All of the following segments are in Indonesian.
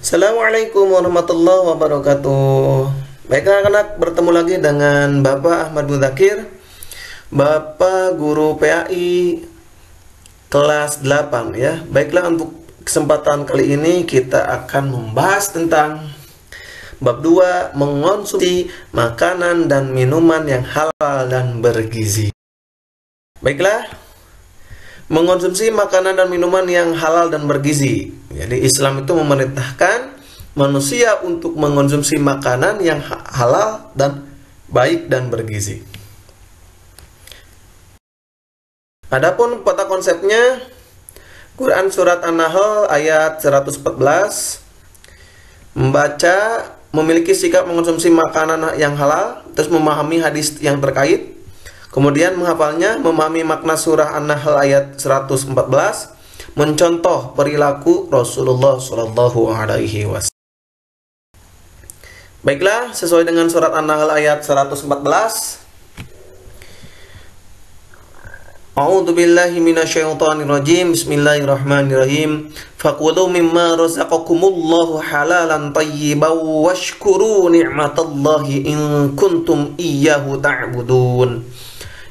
Assalamualaikum warahmatullahi wabarakatuh. Baiklah anak-anak, bertemu lagi dengan Bapak Ahmad Mudzakkir, Bapak Guru PAI kelas 8 ya. Baiklah, untuk kesempatan kali ini kita akan membahas tentang bab 2, mengonsumsi makanan dan minuman yang halal dan bergizi. Baiklah, mengonsumsi makanan dan minuman yang halal dan bergizi. Jadi Islam itu memerintahkan manusia untuk mengonsumsi makanan yang halal dan baik dan bergizi. Adapun pada konsepnya, Quran surat An-Nahl ayat 114 membaca memiliki sikap mengonsumsi makanan yang halal, terus memahami hadis yang terkait, kemudian menghafalnya, memahami makna surah An-Nahl ayat 114, mencontoh perilaku Rasulullah Shallallahu Alaihi Wasallam. Baiklah, sesuai dengan surat An-Nahl ayat 114. A'udzu billahi minasyaitonir rajim. Bismillahirrahmanirrahim. Fakulu mimma razaqakumullahu halalan thayyiban washkuru ni'matallahi in kuntum iyyahu ta'budun.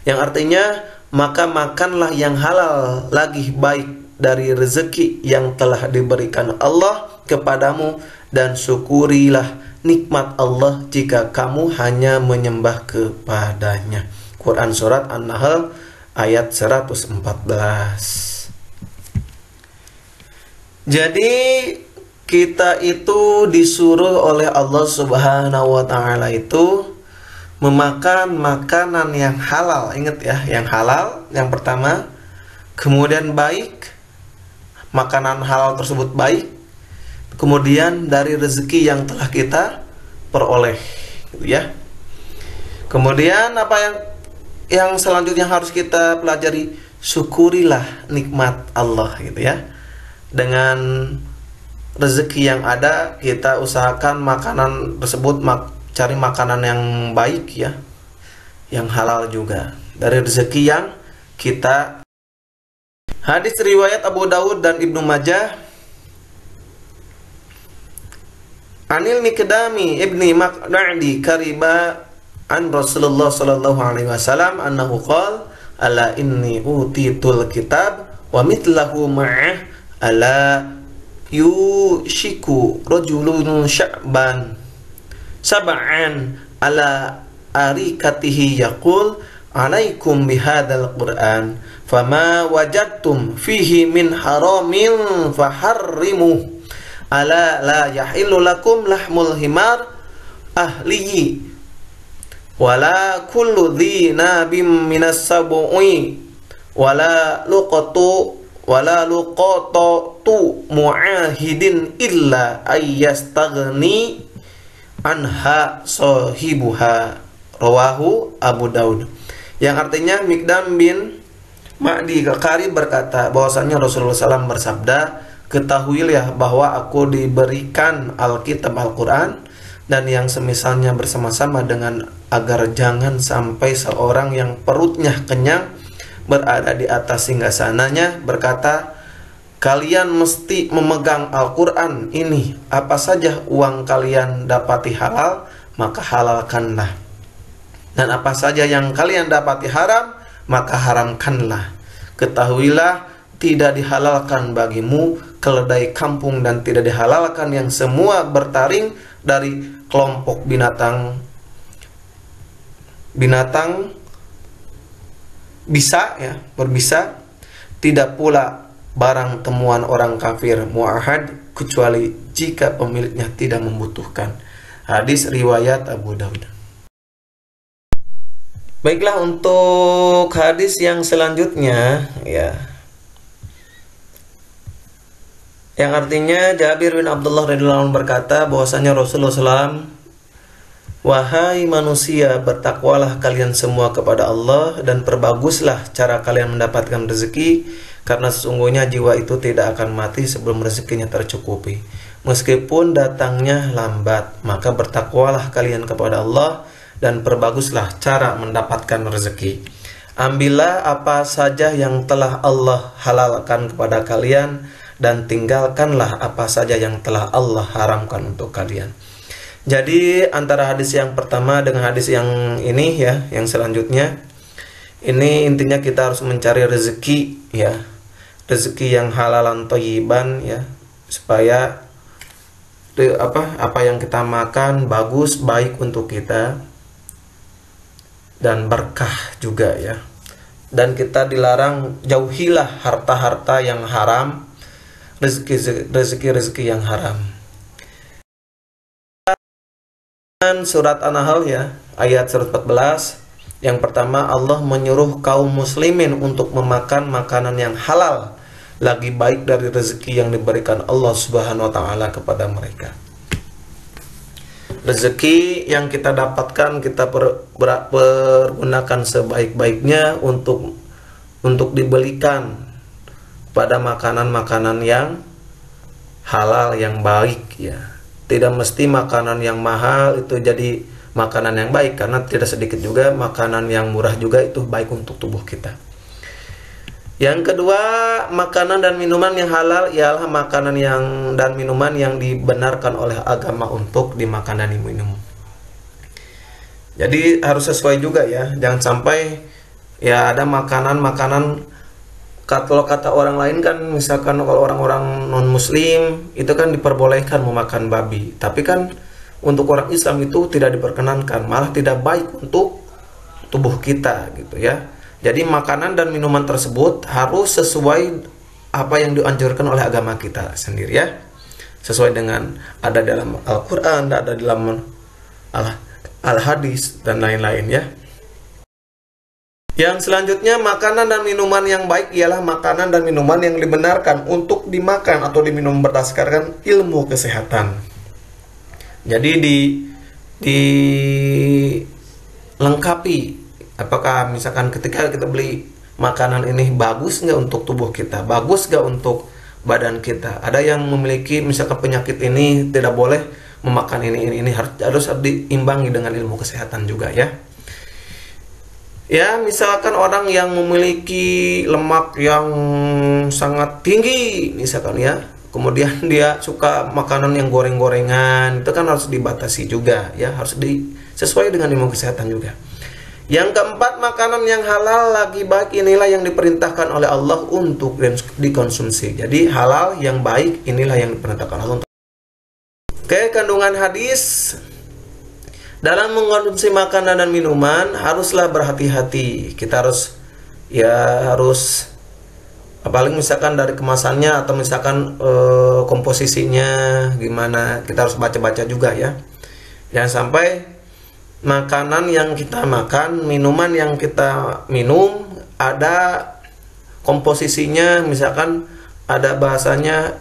Yang artinya, maka makanlah yang halal lagi baik dari rezeki yang telah diberikan Allah kepadamu, dan syukurilah nikmat Allah jika kamu hanya menyembah kepadanya. Quran surat An-Nahl ayat 114. Jadi kita itu disuruh oleh Allah Subhanahu wa taala itu memakan makanan yang halal. Ingat ya, yang halal yang pertama, kemudian baik, makanan halal tersebut baik, kemudian dari rezeki yang telah kita peroleh, gitu ya. Kemudian apa yang selanjutnya harus kita pelajari? Syukurilah nikmat Allah, gitu ya. Dengan rezeki yang ada, kita usahakan makanan tersebut cari makanan yang baik ya, yang halal juga dari rezeki yang kita. Hadis riwayat Abu Dawud dan Ibnu Majah. Anil Miqdami ibni Maqdadi kariba an Rasulullah sallallahu alaihi wasallam annahu qala ala inni utitul kitab wa mithlahu ma'ah ala yushiku rajulun sya'ban sab'an ala arikatihi yaqul alaikum bihadzal Qur'an fama wajadtum fihi min haramin faharrimuh ala la yahillu lakum lahmul himar ahliyi wala kullu dhi nabim minas sab'i wala luqatu mu'ahidin illa ayyastaghni anha sahibuha, rawahu Abu Daud. Yang artinya, Miqdam bin Ma'di Qarib berkata bahwasanya Rasulullah SAW bersabda, ketahuilah bahwa aku diberikan Alkitab Al-Quran dan yang semisalnya bersama-sama dengan, agar jangan sampai seorang yang perutnya kenyang berada di atas singgasananya berkata, kalian mesti memegang Al-Quran ini, apa saja uang kalian dapati halal, maka halalkanlah, dan apa saja yang kalian dapati haram, maka haramkanlah. Ketahuilah, tidak dihalalkan bagimu keledai kampung dan tidak dihalalkan yang semua bertaring dari kelompok binatang bisa ya, berbisa, tidak pula barang temuan orang kafir mu'ahad kecuali jika pemiliknya tidak membutuhkan. Hadis riwayat Abu Daud. Baiklah, untuk hadis yang selanjutnya ya, yang artinya Jabir bin Abdullah radhiyallahu anhu berkata bahwasanya Rasulullah SAW, wahai manusia, bertakwalah kalian semua kepada Allah dan perbaguslah cara kalian mendapatkan rezeki, karena sesungguhnya jiwa itu tidak akan mati sebelum rezekinya tercukupi, meskipun datangnya lambat. Maka bertakwalah kalian kepada Allah dan perbaguslah cara mendapatkan rezeki. Ambillah apa saja yang telah Allah halalkan kepada kalian dan tinggalkanlah apa saja yang telah Allah haramkan untuk kalian. Jadi antara hadis yang pertama dengan hadis yang ini ya, yang selanjutnya, ini intinya kita harus mencari rezeki ya, rezeki yang halalan thayyiban ya, supaya apa yang kita makan bagus, baik untuk kita dan berkah juga ya. Dan kita dilarang jauhilah harta-harta yang haram, rezeki yang haram. Surat An-Nahl ya, ayat 114. Yang pertama, Allah menyuruh kaum muslimin untuk memakan makanan yang halal, lagi baik dari rezeki yang diberikan Allah Subhanahu wa taala kepada mereka. Rezeki yang kita dapatkan kita pergunakan sebaik-baiknya untuk dibelikan pada makanan-makanan yang halal, yang baik ya. Tidak mesti makanan yang mahal itu jadi makanan yang baik, karena tidak sedikit juga makanan yang murah juga itu baik untuk tubuh kita. Yang kedua, makanan dan minuman yang halal ialah makanan dan minuman yang dibenarkan oleh agama untuk dimakan dan diminum. Jadi harus sesuai juga ya, jangan sampai ya ada makanan kalau kata orang lain kan, misalkan kalau orang-orang non-muslim itu kan diperbolehkan memakan babi, tapi kan untuk orang Islam itu tidak diperkenankan, malah tidak baik untuk tubuh kita gitu ya. Jadi makanan dan minuman tersebut harus sesuai apa yang dianjurkan oleh agama kita sendiri ya, sesuai dengan ada dalam Al-Quran, ada dalam Al-Hadis dan lain-lain ya. Yang selanjutnya, makanan dan minuman yang baik ialah makanan dan minuman yang dibenarkan untuk dimakan atau diminum berdasarkan ilmu kesehatan. Jadi dilengkapi, apakah misalkan ketika kita beli makanan ini bagus nggak untuk tubuh kita, bagus nggak untuk badan kita. Ada yang memiliki misalkan penyakit ini tidak boleh memakan ini harus diimbangi dengan ilmu kesehatan juga ya. Ya, misalkan orang yang memiliki lemak yang sangat tinggi misalkan ya, kemudian dia suka makanan yang goreng-gorengan, itu kan harus dibatasi juga ya, harus sesuai dengan ilmu kesehatan juga. Yang keempat, makanan yang halal lagi baik inilah yang diperintahkan oleh Allah untuk dikonsumsi. Jadi halal yang baik inilah yang diperintahkan Allah. Oke, kandungan hadis. Dalam mengkonsumsi makanan dan minuman haruslah berhati-hati. Kita harus apalagi misalkan dari kemasannya atau misalkan komposisinya gimana, kita harus baca-baca juga ya. Jangan sampai makanan yang kita makan, minuman yang kita minum ada komposisinya, misalkan ada bahasanya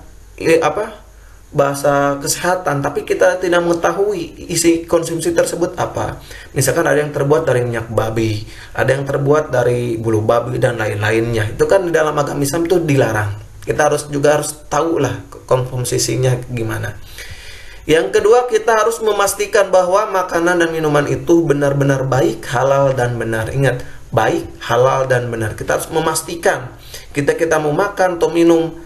bahasa kesehatan, tapi kita tidak mengetahui isi konsumsi tersebut apa. Misalkan ada yang terbuat dari minyak babi, ada yang terbuat dari bulu babi dan lain-lainnya. Itu kan di dalam agama Islam itu dilarang. Kita harus tahu lah komposisinya gimana. Yang kedua, kita harus memastikan bahwa makanan dan minuman itu benar-benar baik, halal dan benar. Ingat, baik, halal dan benar. Kita harus memastikan kita mau makan atau minum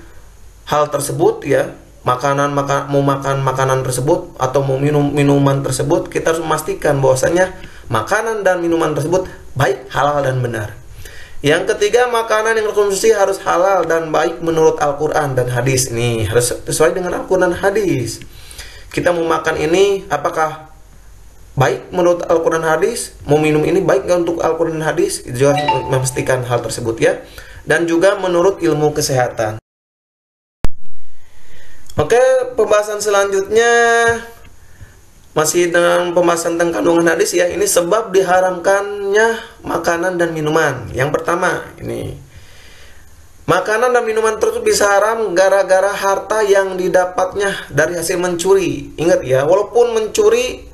hal tersebut ya, mau makan makanan tersebut atau mau minum minuman tersebut, kita harus memastikan bahwasanya makanan dan minuman tersebut baik, halal dan benar. Yang ketiga, makanan yang dikonsumsi harus halal dan baik menurut Al-Quran dan hadis. Nih harus sesuai dengan Al-Quran dan hadis. Kita mau makan ini apakah baik menurut Al-Quran dan hadis? Mau minum ini baik nggak untuk Al-Quran dan hadis? Itu harus memastikan hal tersebut ya. Dan juga menurut ilmu kesehatan. Oke, pembahasan selanjutnya masih dengan pembahasan tentang kandungan hadis ya. Ini sebab diharamkannya makanan dan minuman. Yang pertama, ini makanan dan minuman tersebut bisa haram gara-gara harta yang didapatnya dari hasil mencuri. Ingat ya, walaupun mencuri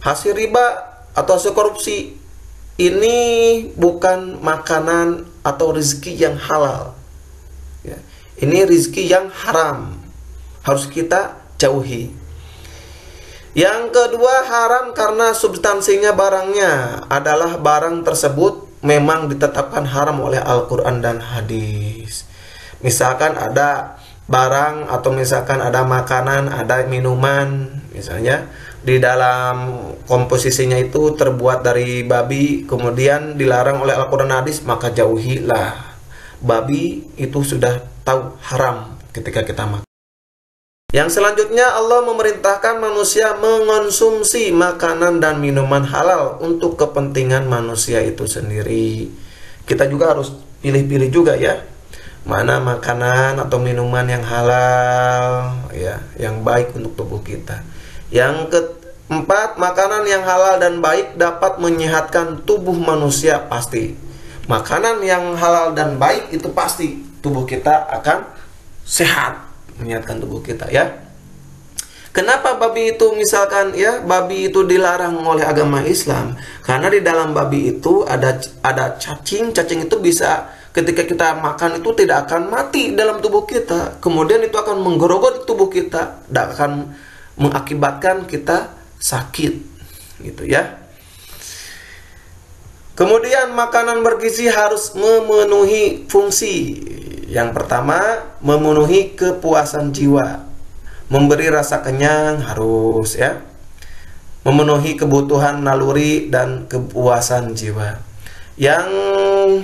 hasil riba atau hasil korupsi, ini bukan makanan atau rezeki yang halal ya. Ini rezeki yang haram, harus kita jauhi. Yang kedua, haram karena substansinya barangnya adalah barang tersebut memang ditetapkan haram oleh Al-Quran dan hadis. Misalkan ada barang atau misalkan ada makanan, ada minuman, misalnya di dalam komposisinya itu terbuat dari babi, kemudian dilarang oleh Al-Quran hadis, maka jauhilah. Babi itu sudah tahu haram ketika kita makan. Yang selanjutnya, Allah memerintahkan manusia mengonsumsi makanan dan minuman halal untuk kepentingan manusia itu sendiri. Kita juga harus pilih-pilih juga ya, mana makanan atau minuman yang halal ya, yang baik untuk tubuh kita. Yang keempat, makanan yang halal dan baik dapat menyehatkan tubuh manusia pasti. Makanan yang halal dan baik itu pasti tubuh kita akan sehat, menyehatkan tubuh kita ya. Kenapa babi itu misalkan ya, babi itu dilarang oleh agama Islam? Karena di dalam babi itu ada cacing. Cacing itu bisa ketika kita makan itu tidak akan mati dalam tubuh kita. Kemudian itu akan menggerogoti tubuh kita dan akan mengakibatkan kita sakit gitu ya. Kemudian makanan bergizi harus memenuhi fungsi. Yang pertama, memenuhi kepuasan jiwa. Memberi rasa kenyang harus ya. Memenuhi kebutuhan naluri dan kepuasan jiwa. Yang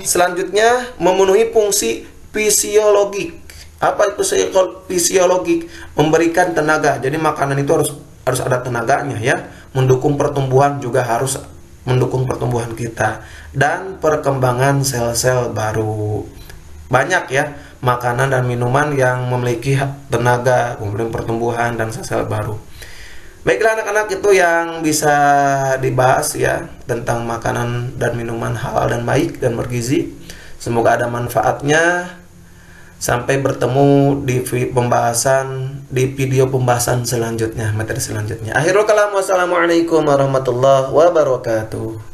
selanjutnya, memenuhi fungsi fisiologik. Apa itu fisiologik? Memberikan tenaga. Jadi makanan itu harus ada tenaganya ya. Mendukung pertumbuhan juga harus mendukung pertumbuhan kita dan perkembangan sel-sel baru. Banyak ya makanan dan minuman yang memiliki tenaga, kemudian pertumbuhan dan sel-sel baru. Baiklah anak-anak, itu yang bisa dibahas ya tentang makanan dan minuman halal dan baik dan bergizi. Semoga ada manfaatnya. Sampai bertemu di video pembahasan selanjutnya, materi selanjutnya. Akhirul kalam, wassalamualaikum warahmatullahi wabarakatuh.